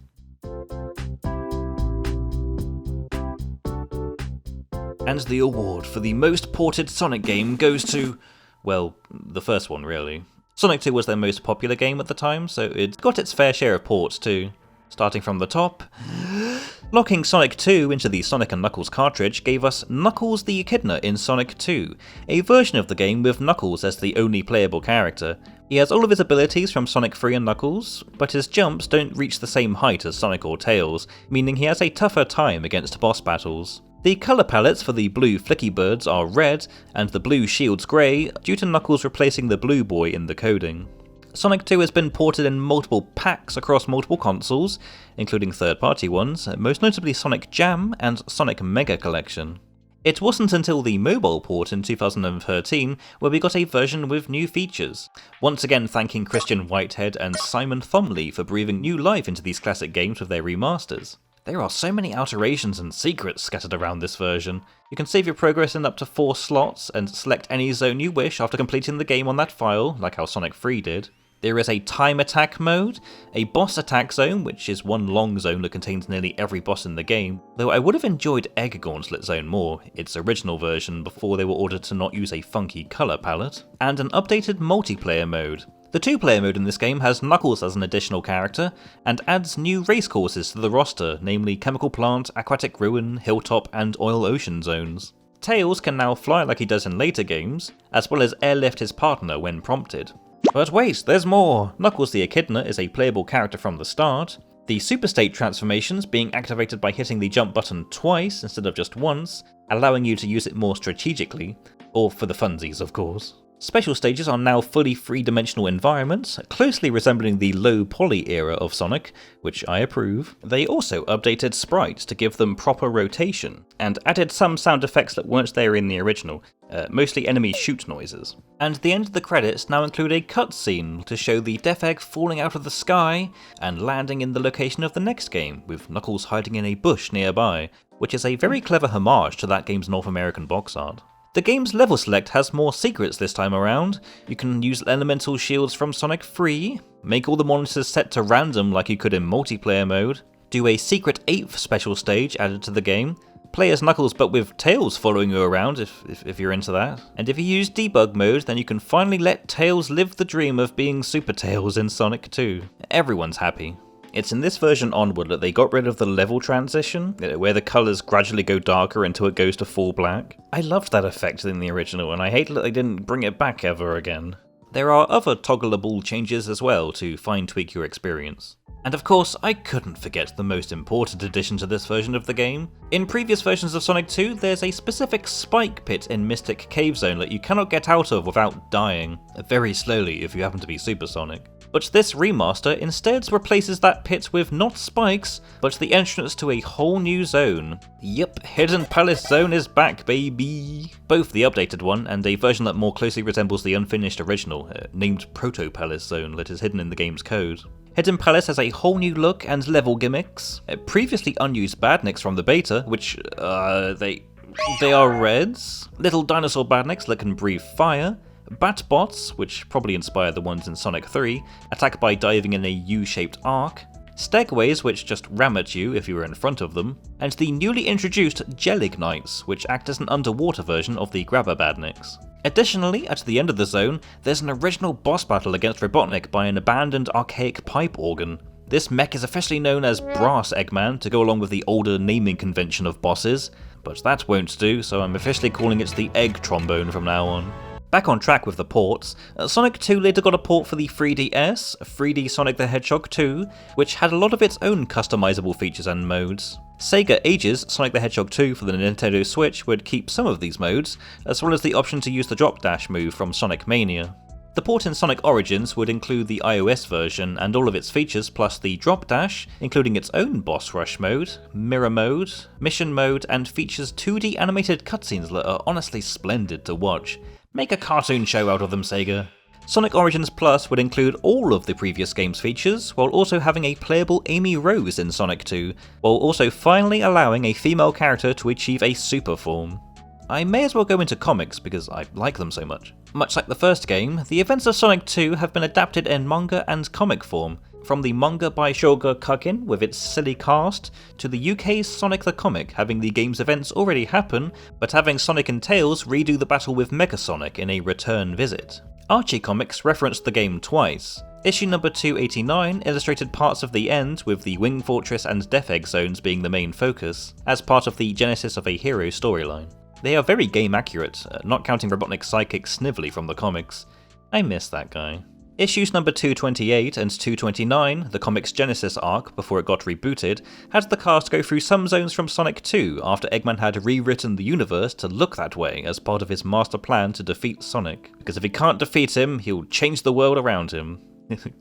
And the award for the most ported Sonic game goes to... Well, the first one really. Sonic 2 was their most popular game at the time, so it got its fair share of ports too. Starting from the top, locking Sonic 2 into the Sonic & Knuckles cartridge gave us Knuckles the Echidna in Sonic 2, a version of the game with Knuckles as the only playable character. He has all of his abilities from Sonic 3 and Knuckles, but his jumps don't reach the same height as Sonic or Tails, meaning he has a tougher time against boss battles. The colour palettes for the blue Flicky Birds are red, and the blue Shields grey, due to Knuckles replacing the Blue Boy in the coding. Sonic 2 has been ported in multiple packs across multiple consoles, including third-party ones, most notably Sonic Jam and Sonic Mega Collection. It wasn't until the mobile port in 2013 where we got a version with new features. Once again thanking Christian Whitehead and Simon Thomley for breathing new life into these classic games with their remasters. There are so many alterations and secrets scattered around this version. You can save your progress in up to 4 slots and select any zone you wish after completing the game on that file, like how Sonic 3 did. There is a time attack mode, a boss attack zone, which is one long zone that contains nearly every boss in the game, though I would have enjoyed Egg Gauntlet Zone more, its original version before they were ordered to not use a funky colour palette, and an updated multiplayer mode. The 2-player mode in this game has Knuckles as an additional character, and adds new race courses to the roster, namely Chemical Plant, Aquatic Ruin, Hilltop, and Oil Ocean zones. Tails can now fly like he does in later games, as well as airlift his partner when prompted. But wait, there's more! Knuckles the Echidna is a playable character from the start, the Super State transformations being activated by hitting the jump button twice instead of just once, allowing you to use it more strategically, or for the funsies of course. Special stages are now fully 3-dimensional environments, closely resembling the low poly era of Sonic, which I approve. They also updated sprites to give them proper rotation, and added some sound effects that weren't there in the original, mostly enemy shoot noises. And the end of the credits now include a cutscene to show the Death Egg falling out of the sky and landing in the location of the next game, with Knuckles hiding in a bush nearby, which is a very clever homage to that game's North American box art. The game's level select has more secrets this time around. You can use elemental shields from Sonic 3, make all the monitors set to random like you could in multiplayer mode, do a secret 8th special stage added to the game, play as Knuckles but with Tails following you around if you're into that, and if you use debug mode then you can finally let Tails live the dream of being Super Tails in Sonic 2. Everyone's happy. It's in this version onward that they got rid of the level transition, where the colours gradually go darker until it goes to full black. I loved that effect in the original, and I hate that they didn't bring it back ever again. There are other toggleable changes as well to fine-tweak your experience. And of course, I couldn't forget the most important addition to this version of the game. In previous versions of Sonic 2, there's a specific spike pit in Mystic Cave Zone that you cannot get out of without dying, very slowly if you happen to be Supersonic. But this remaster instead replaces that pit with not spikes, but the entrance to a whole new zone. Yep, Hidden Palace Zone is back, baby! Both the updated one and a version that more closely resembles the unfinished original, named Proto Palace Zone, that is hidden in the game's code. Hidden Palace has a whole new look and level gimmicks. Previously unused badniks from the beta, which, they are reds. Little dinosaur badniks that can breathe fire. Batbots, which probably inspired the ones in Sonic 3, attack by diving in a U-shaped arc. Stegways, which just ram at you if you were in front of them. And the newly introduced Gelignites, which act as an underwater version of the Grabber badniks. Additionally, at the end of the zone, there's an original boss battle against Robotnik by an abandoned archaic pipe organ. This mech is officially known as Brass Eggman to go along with the older naming convention of bosses, but that won't do, so I'm officially calling it the Egg Trombone from now on. Back on track with the ports, Sonic 2 later got a port for the 3DS, 3D Sonic the Hedgehog 2, which had a lot of its own customizable features and modes. SEGA Ages Sonic the Hedgehog 2 for the Nintendo Switch would keep some of these modes, as well as the option to use the drop dash move from Sonic Mania. The port in Sonic Origins would include the iOS version and all of its features plus the drop dash, including its own boss rush mode, mirror mode, mission mode, and features 2D animated cutscenes that are honestly splendid to watch. Make a cartoon show out of them, Sega. Sonic Origins Plus would include all of the previous game's features, while also having a playable Amy Rose in Sonic 2, while also finally allowing a female character to achieve a super form. I may as well go into comics because I like them so much. Much like the first game, the events of Sonic 2 have been adapted in manga and comic form. From the manga by Shoga Kakin with its silly cast, to the UK's Sonic the Comic having the game's events already happen, but having Sonic and Tails redo the battle with Mega Sonic in a return visit. Archie Comics referenced the game twice. Issue number 289 illustrated parts of the end, with the Wing Fortress and Death Egg zones being the main focus, as part of the Genesis of a Hero storyline. They are very game accurate, not counting Robotnik's sidekick Snively from the comics. I miss that guy. Issues number 228 and 229, the comic's Genesis arc before it got rebooted, had the cast go through some zones from Sonic 2 after Eggman had rewritten the universe to look that way as part of his master plan to defeat Sonic. Because if he can't defeat him, he'll change the world around him.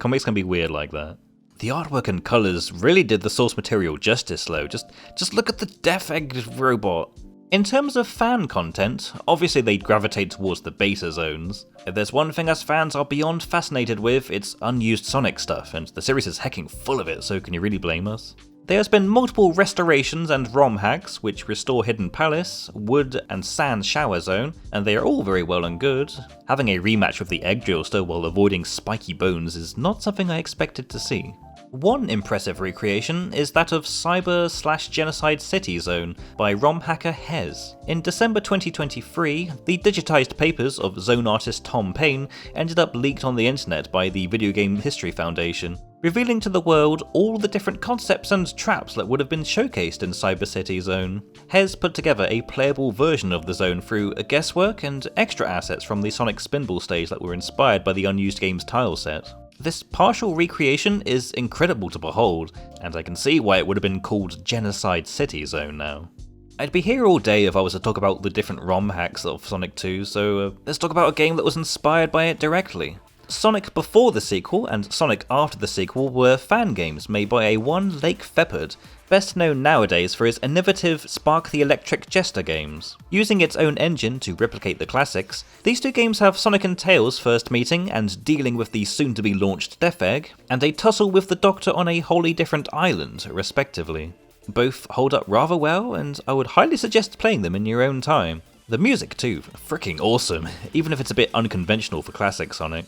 Comics can be weird like that. The artwork and colours really did the source material justice though, just look at the Death Egg robot. In terms of fan content, obviously they'd gravitate towards the beta zones. If there's one thing us fans are beyond fascinated with, it's unused Sonic stuff, and the series is hecking full of it, so can you really blame us? There has been multiple restorations and ROM hacks, which restore Hidden Palace, Wood and Sand Shower Zone, and they are all very well and good. Having a rematch with the Egg Drillster while avoiding spiky bones is not something I expected to see. One impressive recreation is that of Cyber/Genocide City Zone by ROM hacker Hez. In December 2023, the digitized papers of zone artist Tom Payne ended up leaked on the internet by the Video Game History Foundation, revealing to the world all the different concepts and traps that would have been showcased in Cyber City Zone. Hez put together a playable version of the zone through guesswork and extra assets from the Sonic Spinball stage that were inspired by the unused game's tile set. This partial recreation is incredible to behold, and I can see why it would have been called Genocide City Zone now. I'd be here all day if I was to talk about the different ROM hacks of Sonic 2, so let's talk about a game that was inspired by it directly. Sonic before the sequel and Sonic after the sequel were Fangames made by a one Lake Feppard, best known nowadays for his innovative Spark the Electric Jester games. Using its own engine to replicate the classics, these two games have Sonic and Tails first meeting and dealing with the soon-to-be-launched Death Egg, and a tussle with the Doctor on a wholly different island, respectively. Both hold up rather well, and I would highly suggest playing them in your own time. The music too, freaking awesome, even if it's a bit unconventional for classic Sonic.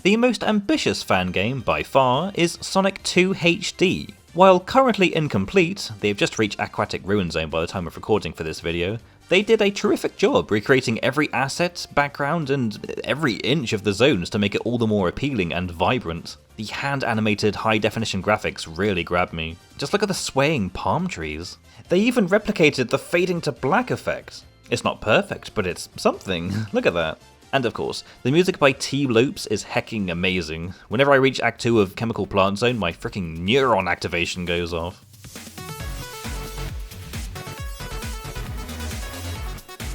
The most ambitious fan game, by far, is Sonic 2 HD. While currently incomplete, they've just reached Aquatic Ruin Zone by the time of recording for this video, they did a terrific job recreating every asset, background, and every inch of the zones to make it all the more appealing and vibrant. The hand-animated high-definition graphics really grabbed me. Just look at the swaying palm trees. They even replicated the fading to black effect. It's not perfect, but it's something. Look at that. And of course, the music by T-Loops is hecking amazing. Whenever I reach Act 2 of Chemical Plant Zone, my freaking neuron activation goes off.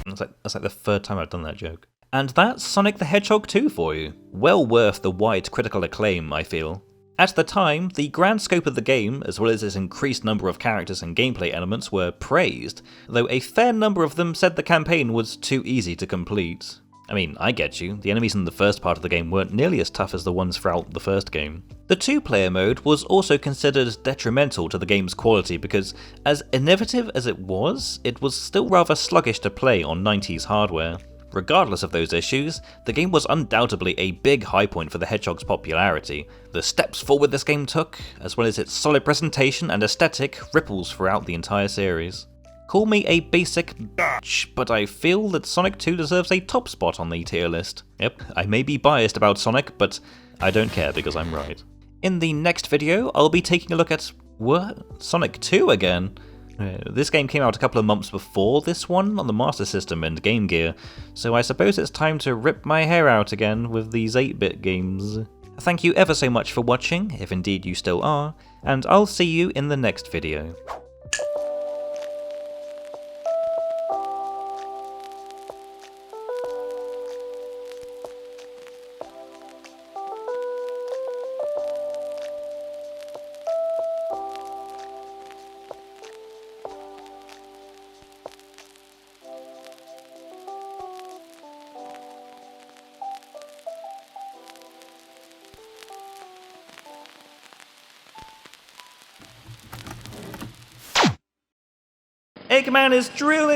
That's like the third time I've done that joke. And that's Sonic the Hedgehog 2 for you. Well worth the wide critical acclaim, I feel. At the time, the grand scope of the game, as well as its increased number of characters and gameplay elements, were praised, though a fair number of them said the campaign was too easy to complete. I mean, I get you, the enemies in the first part of the game weren't nearly as tough as the ones throughout the first game. The two-player mode was also considered detrimental to the game's quality because, as innovative as it was still rather sluggish to play on 90s hardware. Regardless of those issues, the game was undoubtedly a big high point for the Hedgehog's popularity. The steps forward this game took, as well as its solid presentation and aesthetic, ripples throughout the entire series. Call me a basic bitch, but I feel that Sonic 2 deserves a top spot on the tier list. Yep, I may be biased about Sonic, but I don't care because I'm right. In the next video, I'll be taking a look at... what? Sonic 2 again? This game came out a couple of months before this one on the Master System and Game Gear, so I suppose it's time to rip my hair out again with these 8-bit games. Thank you ever so much for watching, if indeed you still are, and I'll see you in the next video. Eggman is drilling!